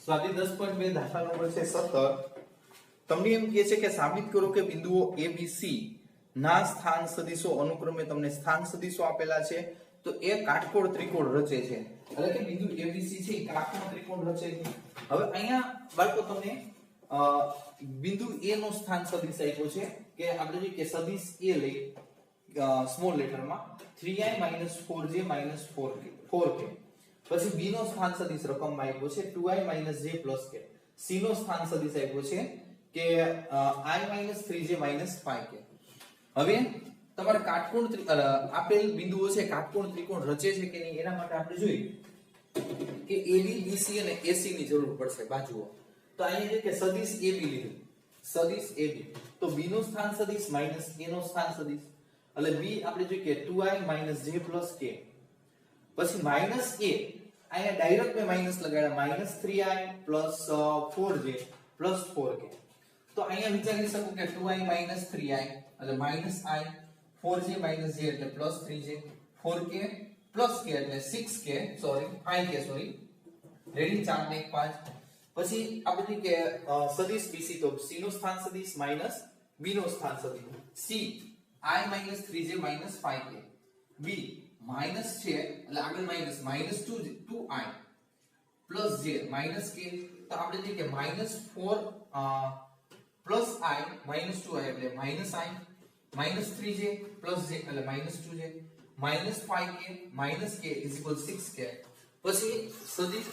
સ્વાધ્યાય 10.2 દાખલા નંબર છે 17 તમને એમ કહે છે કે સાબિત કરો કે બિંદુઓ ABC ના સ્થાન સદિશો અનુક્રમે તમને સ્થાન સદિશો આપેલા છે તો એ કાટકોણ ત્રિકોણ રચે છે એટલે કે બિંદુ ABC છે એ કાટકોણ ત્રિકોણ રચે છે હવે અહીંયા બાળકો તમને બિંદુ A નો સ્થાન સદિશ આપ્યો છે કે આપણે જોઈએ કે સદિશ A લઈ સ્મોલ લેટરમાં 3i 4j 4k પછી b નો સ્થાન સદિશ રકમમાં આપ્યો છે 2i - j + k c નો સ્થાન સદિશ આપ્યો છે કે i - 3j - 5k હવે તમારે કાટકોણ આપેલ બિંદુઓ છે કાટકોણ ત્રિકોણ રચે છે કે નહીં એના માટે આપણે જોઈએ કે AB BC અને AC ની જરૂર પડશે બાજુઓ તો અહીંયા છે કે સદિશ AB લીધું સદિશ AB તો b નો સ્થાન સદિશ માઈનસ a નો સ્થાન સદિશ એટલે b આપણે જોઈએ કે 2i - j + k પછી માઈનસ a અહીંયા ડાયરેક્ટ મેં માઈનસ લગાડ્યા -3i + 4j + 4k તો અહીંયા વિચારી શકો કે 2i - 3i એટલે -i 4j - j એટલે +3j 4k + k એટલે 6k sorry 5k sorry ready 4 ને 1 5 પછી આપણે કે સદિશ BC તો c નો સ્થાન સદિશ માઈનસ b નો સ્થાન સદિશ c i - 3j - 5k b minus છે એટલે આગળ માઈનસ -2i + j - k તો આપણે જોઈએ કે -4 + i -2i એટલે -i -3j + j એટલે -2j -5k -k = 6k પછી સદિશ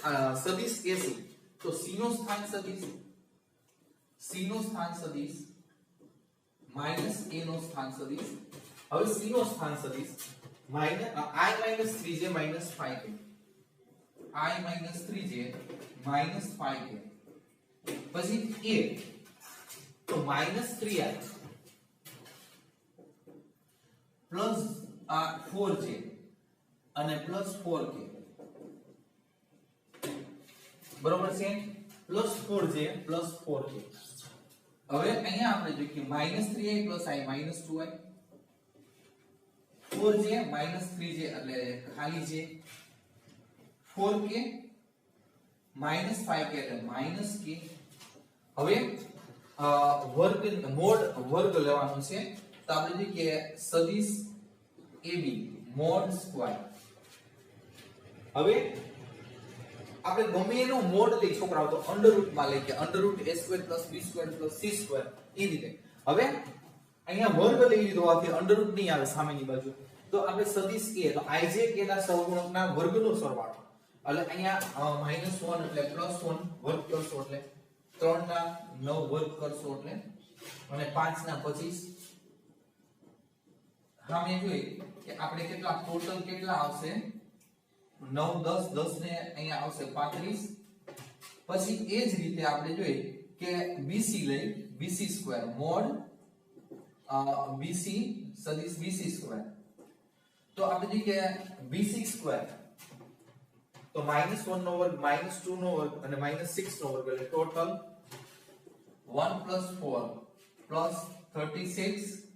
AC તો c નો સ્થાન સદિશ માઈનસ a નો સ્થાન સદિશ હવે c નો સ્થાન સદિશ i - 3j - 5k i - 3j - 5k પછી a તો -3i પ્લસ 4j અને પ્લસ 4k બરોબર છે પ્લસ 4j પ્લસ 4k હવે અહીંયા આપણે જોઈએ કે -3i + i -2i 4j - 3j એટલે ખાલી j 4k -5k એટલે -k હવે વર્ગ લેવાનું છે તો આપણે જોઈએ કે સદિશ AB મોડ સ્ક્વેર હવે આપણે ગમે એનો મોડ લઈ છોકરાઓ તો અંડરરૂટ માં લઈ કે √a² + b² + c² એ રીતે હવે અહીંયા વર્ગ લઈ લીધો આથી અંડરરૂટ નહીં આવે સામેની બાજુ તો આપણે સદિશ A તો ij k ના સહગુણકના વર્ગનો સરવાળો એટલે અહીંયા -1 એટલે +1 વર્ગ કરશો એટલે 3 ના 9 વર્ગ કરશો એટલે અને 5 ના 25 સામે જોઈએ કે આપણે કેટલા ટોટલ કેટલા આવશે 9 10 10 ને અહીંયા આવશે 35 પછી એ જ રીતે આપણે જોઈએ કે BC લઈ BC² મોડ BC સદિશ BC² તો આપણે જોઈએ કે BC² તો -1 નો વર્ગ -2 નો વર્ગ અને -6 નો વર્ગ એટલે ટોટલ 1 + 4 + 36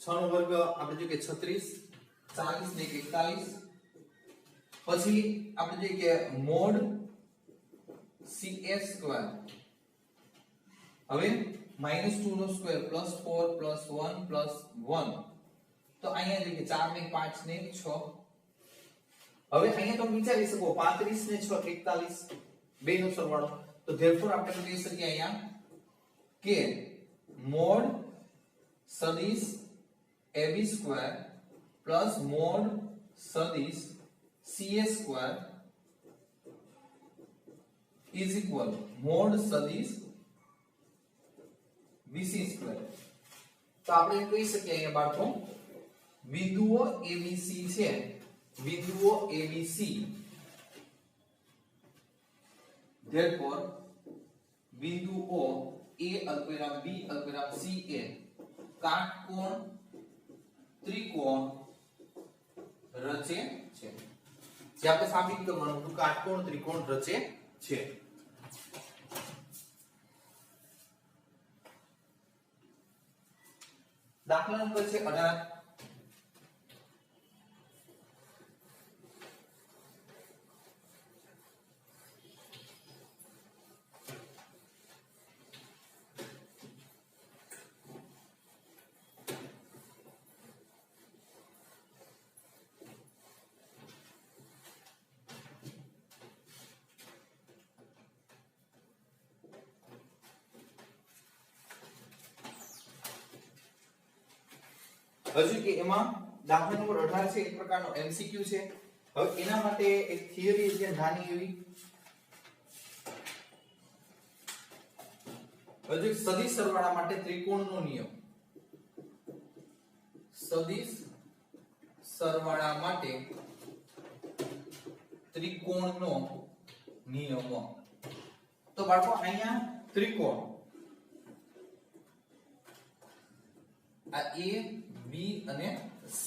6 નો વર્ગ આપણે જોઈએ કે 36 40 ને 41 પછી આપણે જોઈએ કે મોડ CS² હવે -2 નો સ્ક્વેર +4 +1 +1 તો અહીંયા જોઈએ કે 4 ને 5 ને 6 હવે અહીંયા તમે વિચારી શકો 35 ને 6 41 બે નો સરવાળો તો ધેરફોર આપણે કહી શકીએ અહીંયા કે મોડ સદિશ AB² પ્લસ મોડ સદિશ CS² ઇઝ ઇક્વલ મોડ સદિશ BC² તો આપણે કહી શકીએ અહીંયા બાળકો બિંદુઓ ABC છે બિંદુઓ ABC therefore બિંદુઓ A અલ્પવિરામ B અલ્પવિરામ C એ કાટકોણ ત્રિકોણ રચે છે જે આપણે સાબિત કરવાનું હતું કાટકોણ ત્રિકોણ રચે છે દાખલા નંબર છે 18 1 હજુ કે એમાં દાખલા નંબર 18 છે એક પ્રકારનો MCQ છે. હવે એના માટે એક થિયરી છે નાની એવી. હજુ સદિશ સરવાળા માટે ત્રિકોણનો નિયમ. સદિશ સરવાળા માટે ત્રિકોણનો નિયમ. તો બાળકો અહીંયા ત્રિકોણ આ A B અને C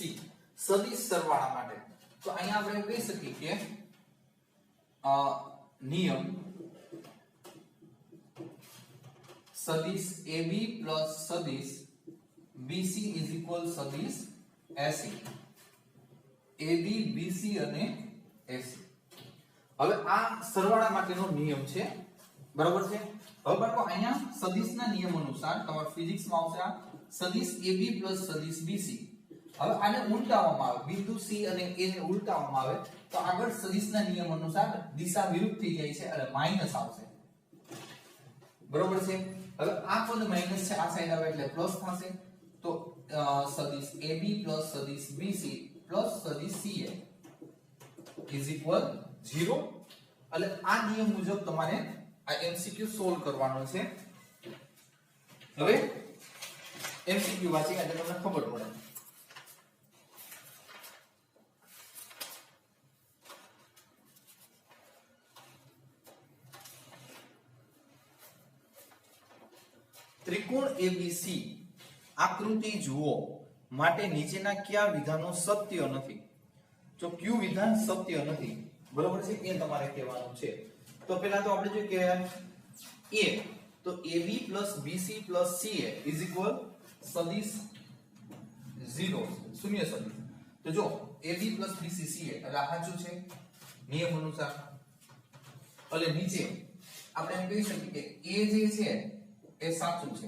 સદિશ સરવાળા માટે તો અહીંયા આપણે કહી શકીએ કે નિયમ સદિશ AB પ્લસ સદિશ BC ઇઝ ઇક્વલ સદિશ AC. AB BC અને AC. હવે આ સરવાળા માટેનો નિયમ છે, બરાબર છે. હવે બાળકો અહીંયા સદિશના નિયમ અનુસાર તમારા ફિઝિક્સમાં આવશે આ સદિશ AB પ્લસ સદિશ BC. હવે આને ઉલટાવવામાં આવે, બિંદુ C અને A ને ઉલટાવવામાં આવે તો આગળ સદિશના નિયમ અનુસાર દિશા વિરુદ્ધ થઈ જાય છે એટલે માઈનસ આવશે, બરાબર છે. હવે આ પદ માઈનસ છે, આ સાઈડ આવે એટલે પ્લસ થશે. તો સદિશ AB પ્લસ સદિશ BC પ્લસ સદિશ CA ઇઝ ઇક્વલ 0. એટલે આ નિયમ મુજબ તમારે આ MCQ સોલ્વ કરવાનો છે. હવે MCQ વાંચી એટલે તમને ખબર પડે. ત્રિકોણ ABC આકૃતિ જુઓ માટે નીચેના કયા વિધાનો સત્ય નથી? જો કયું વિધાન સત્ય નથી, બરોબર છે, એ તમારે કહેવાનું છે. તો પહેલા તો આપણે જોઈએ કે A તો AB BC CA is equal સદિશ 0 શૂન્ય સદિશ. તો જો AB BC CA એટલે આ સાચું છે નિયમ અનુસાર. એટલે નીચે આપણે એમ કહી શકીએ કે A જે છે એ સાચું છે,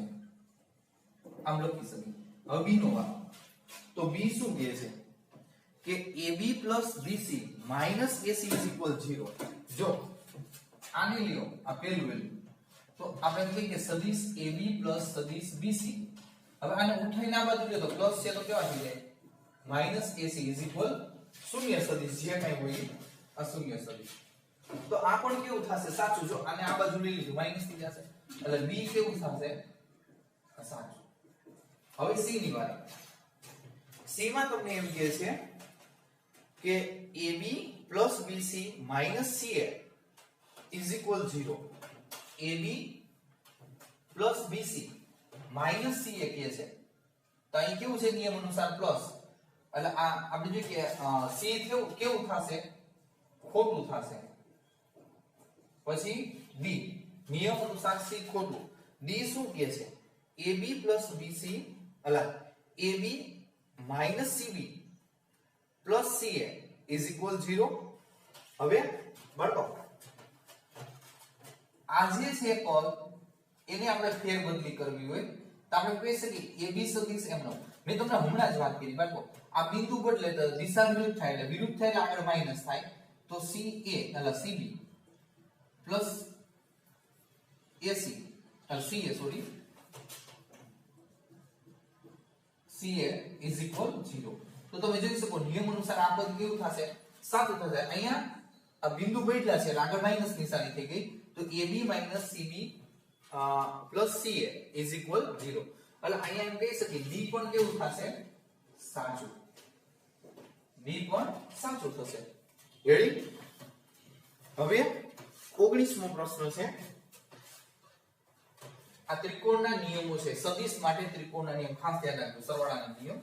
આમ લખી શકીએ. હવે B નો ભાગ તો B શું કહે છે કે AB BC AC is equal 0. જો આને લ્યો આ પહેલું વેલ્યુ તો આપણે કહીએ કે સદિશ AB સદિશ BC. હવે આને ઉઠાઈને આ બાજુ લ્યો તો પ્લસ છે તો કેવા થઈ જાય AC ઇઝ ઇક્વલ શૂન્ય સદિશ જે કાઈ હોય આ શૂન્ય સદિશ. તો આ પણ કેવું થશે સાચું. જો આને આ બાજુ લઈ લીધું માઈનસ થઈ જશે એટલે B કેવું થશે સાચું. હવે C ની વાત. C માં તમને એમ કહે છે કે AB BC CA is equal 0. AB BC CA કહે છે તો અહીં કેવું છે નિયમ અનુસાર પ્લસ. એટલે આ આપણે જોઈએ કે C કેવું થશે ખોટું થશે. પછી D નિયમ અનુસાર C ખોટું. D શું કહે છે AB BC અલા AB CB CA is equal 0. હવે બળતો આ જે છે પદ એને આપણે ફેરબદલી કરવી હોય તો આપણે કહી શકીએ AB સદિશ એમનો. મેં તમને હમણાં જ વાત કરી બળતો આ બિંદુ બદલે તો દિશા વિરુદ્ધ થાય એટલે વિરુદ્ધ થાય એટલે આગળ માઈનસ થાય. તો CA એટલે CB plus AC CA sorry CA is equal 0. તો તમે જોઈ શકો નિયમ અનુસાર આ પદ કેવું થશે સાચું થશે. અહીંયા આ બિંદુ બદલ્યા છે એટલે આગળ માઈનસ નિશાની થઈ ગઈ. તો AB CB CA is equal 0. એટલે અહીંયા એમ કહી શકીએ D પણ કેવું થશે સાચું. D પણ સાચું થશે. રેડી. હવે 19મો પ્રશ્ન છે. આ ત્રિકોણના નિયમો છે. સદિશ માટે ત્રિકોણના નિયમ ખાસ ધ્યાન રાખજો. સરવાળાના નિયમ.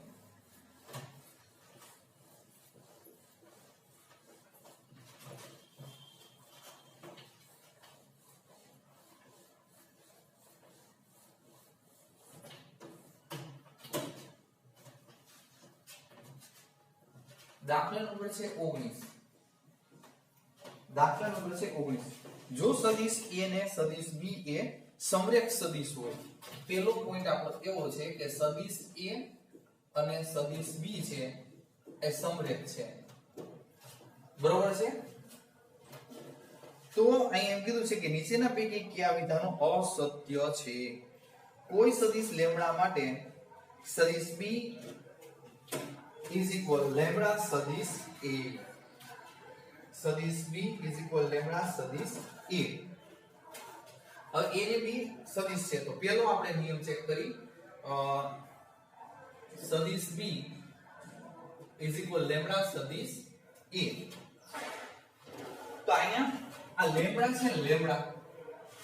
દાખલા નંબર છે 19. દાખલા નંબર છે 19. જો સદિશ A ને સદિશ B એ સમરેખ સદિશ હોય. પહેલો પોઈન્ટ આપણો એવો છે કે સદિશ A અને સદિશ B છે એ સમરેખ છે, બરોબર છે. તો અહીં એમ કીધું છે કે નીચેના પૈકી કયા વિધાનો અસત્ય છે? કોઈ સદિશ લેમ્ડા માટે સદિશ B is equal લેમ્બડા સદિશ a, સદિશ b is equal લેમ્બડા સદિશ a. હવે a ને b સદિશ છે તો પહેલો આપણે નિયમ ચેક કરી, સદિશ b is equal લેમ્બડા સદિશ a. તો અહીંયા આ લેમ્બડા છે, લેમ્બડા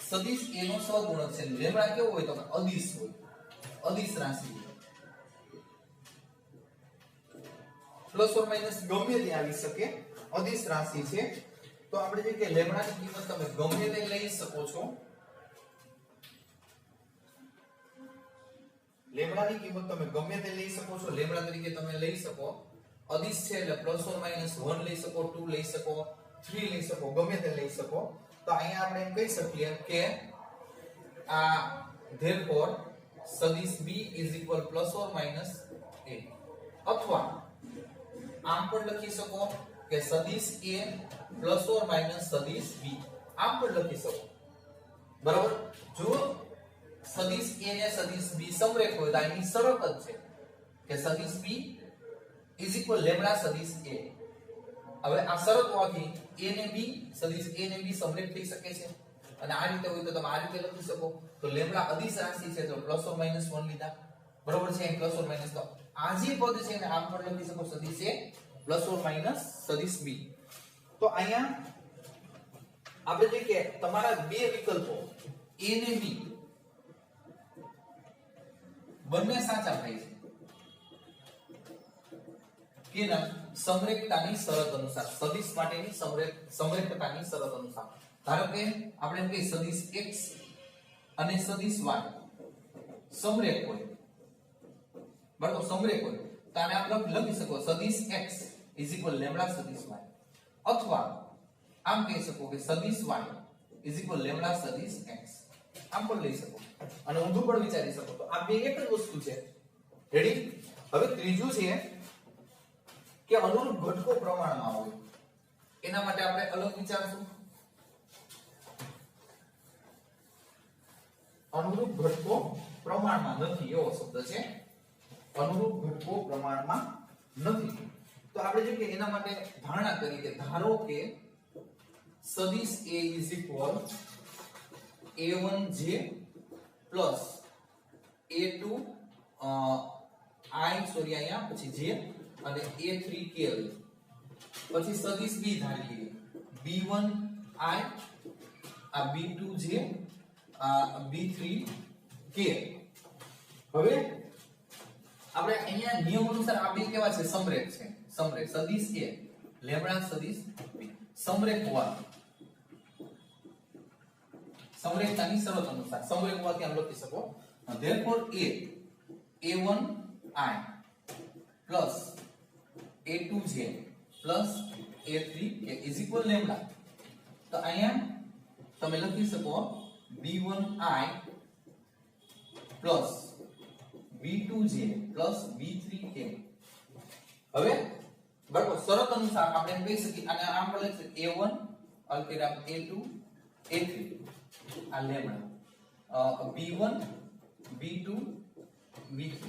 સદિશ a નો સહગુણક છે. લેમ્બડા કેવો હોય તો અદિશ હોય, અદિશ રાશિ પ્લસ ઓર માઈનસ ગમે તે આવી શકે, અદિશ રાશિ છે. તો આપણે જે કે લેમ્બડાની કિંમત તમે ગમે તે લઈ શકો છો, લેમ્બડાની કિંમત તમે ગમે તે લઈ શકો છો, લેમ્બડા તરીકે તમે લઈ શકો. અદિશ છે એટલે પ્લસ ઓર માઈનસ 1 લઈ શકો, 2 લઈ શકો, 3 લઈ શકો, ગમે તે લઈ શકો. તો અહીંયા આપણે એમ કહી શકીએ કે આ therefore સદિશ b is equal plus or minus a, અથવા આમ પણ લખી શકો કે સદિશ a plus or minus સદિશ b, આમ પણ લખી શકો. બરાબર. જો સદિશ a ને સદિશ b સમરેખ હોય તો આની શરત જ છે કે સદિશ b is equal લેમ્બડા સદિશ a. હવે આ શરત હોવાથી a ને b સદિશ a ને b સમરેખ થઈ શકે છે, અને આ રીતે હોય તો તમે આ રીતે લખી શકો. તો લેમ્બડા અદિશ રાશિ છે તો પ્લસ ઓર માઈનસ 1 લીધા, બરોબર છે, પ્લસ ઓર માઈનસ. તો આ જે પદ છે એને આમ પણ લખી શકો સદિશ a પ્લસ ઓર માઈનસ સદિશ b. તો અહીંયા આપણે જોઈએ કે તમારા બે વિકલ્પો a ને b બંને સાચા થાય છે કેના સમરેખતાની શરત અનુસાર, સદિશ માટેની સમરેખતાની શરત અનુસાર. ધારો કે આપણે એમ કહીએ સદિશ x અને સદિશ y સમરેખ હોય, બરાબર, સમરેખ હોય તો આને આપણે લખી શકો સદિશ x is equal લેમ્બડા સદિશ y, અથવા આમ કહી શકો કે સદિશ y is equal લેમ્બડા સદિશ x, આમ પણ લઈ શકો અને ઊંધું પણ વિચારી શકો. તો આ બે એક જ વસ્તુ છે. રેડી. હવે ત્રીજું છે કે અનુરૂપ ઘટકો પ્રમાણમાં હોય, એના માટે આપણે અલગ વિચારશું. અનુરૂપ ઘટકો પ્રમાણમાં નથી એવો શબ્દ છે, અનુરૂપ ઘટકો પ્રમાણમાં નથી. તો આપણે જો કે એના માટે ધારણા કરી કે ધારો કે સદિશ a is equal a1j plus a2 I sorry અહીંયા પછી j અને a3k પછી સદિશ b ધારી લઈએ b1 I આ b2j આ b3k. હવે આપણે અહીંયા નિયમ અનુસાર આ બે કેવા છે? સમરેખ છે. સમરેખ સદિશ a લેમ્બડા સદિશ b સમરેખ હોવા, સમરેખતાની શરત અનુસાર સમરેખ હોવાથી આમ લખી શકો therefore a1 I plus a2j plus a3k is equal lambda. તો અહીંયા તમે લખી શકો b1 I plus b2j plus b3k. હવે બરાબર શરત અનુસાર આપણે એમ કહી શકીએ અને આમ પણ લખી શકીએ a1 અલ્પવિરામ a2 a3 આ લેમ્બડા b1 b2 b3.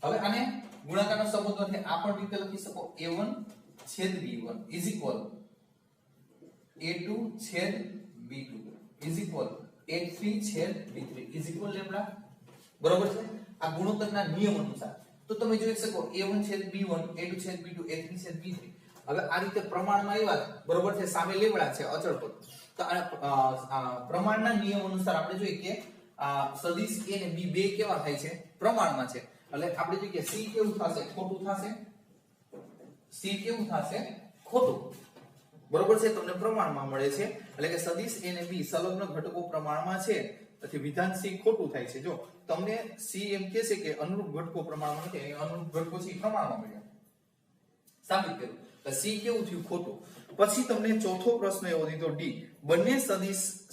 હવે આને ગુણાકારનો સંબંધ એટલે આ પણ રીતે લખી શકો a1 છેદ b1 is equal a2 છેદ b2 is equal a3 છેદ b3 is equal લેમ્બડા. બરોબર છે. આ ગુણોત્તરના નિયમ અનુસાર તો તમે જોઈ શકો a1 છેદ b1 a2 છેદ b2 a3 છેદ b3. હવે આ રીતે પ્રમાણમાં આવ્યા, બરોબર છે, સામે લેમ્બડા છે અચળ પદ. તો આ પ્રમાણના નિયમ અનુસાર આપણે જોઈએ કે સદિશ a અને b બે કેવા થાય છે? પ્રમાણમાં છે. એટલે આપણે જોઈએ કે c કેવું થશે? ખોટું થશે. c કેવું થશે? ખોટું. બરોબર છે. તમને પ્રમાણમાં મળે છે એટલે કે સદિશ a અને b સંલગ્ન ઘટકો પ્રમાણમાં છે, તેથી વિધાન c ખોટું થાય છે. જો તમને c એમ કહે છે કે અનુરૂપ ઘટકો પ્રમાણમાં નથી, અહીં અનુરૂપ ઘટકો c પ્રમાણમાં મળ્યા, સાબિત કર્યું. તો c કેવું થયું? ખોટું. પછી તમને ચોથો પ્રશ્ન એવો દીધો d બંને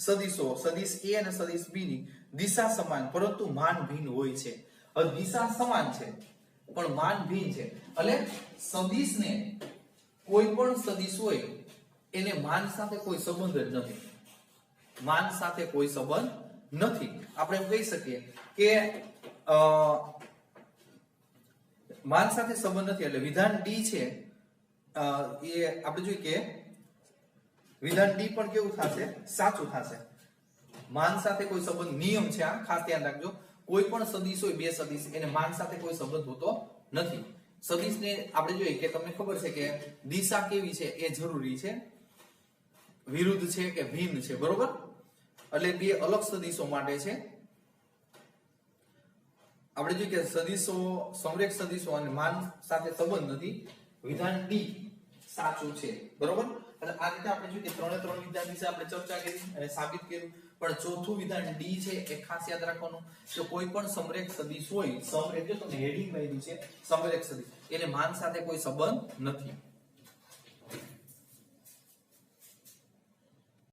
સદિશો સદિશ a અને સદિશ b ની દિશા સમાન પરંતુ માન ભિન્ન હોય છે. હવે દિશા સમાન છે પણ માન ભિન્ન છે એટલે સદિશને કોઈ પણ સદિશ હોય એને માન સાથે કોઈ સંબંધ જ નથી, માન સાથે કોઈ સંબંધ નથી. આપણે એમ કહી શકીએ કે માન સાથે સંબંધ નથી એટલે વિધાન ડી છે એ આપણે જોઈએ કે વિધાન ડી પણ કેવું થશે? સાચું થશે. માન સાથે કોઈ સંબંધ, નિયમ છે આ, ખાસ ધ્યાન રાખજો. કોઈ પણ સદિશ હોય, બે સદિશ, એને માન સાથે કોઈ સંબંધ હોતો નથી. સદિશને આપણે જોઈએ કે તમને ખબર છે કે દિશા કેવી છે એ જરૂરી છે, વિરુદ્ધ છે કે ભિન્ન છે, બરોબર? એટલે બે અલગ સદિશો માટે છે. આપણે જોઈએ કે સદિશો, સમરેખ સદિશો અને માન સાથે સંબંધ નથી. વિધાન ડી સાચું છે, બરોબર? એટલે આ રીતે આપણે જોઈએ કે ત્રણે ત્રણ વિધાન વિશે આપણે ચર્ચા કરી અને સાબિત કર્યું. પણ ચોથું વિધાન ડી છે એ ખાસ યાદ રાખવાનું કે કોઈ પણ સમરેખ સદિશ હોય, સમરેખ, જો તમને હેડિંગ આપ્યું છે સમરેખ સદિશ, એને માન સાથે કોઈ સંબંધ નથી.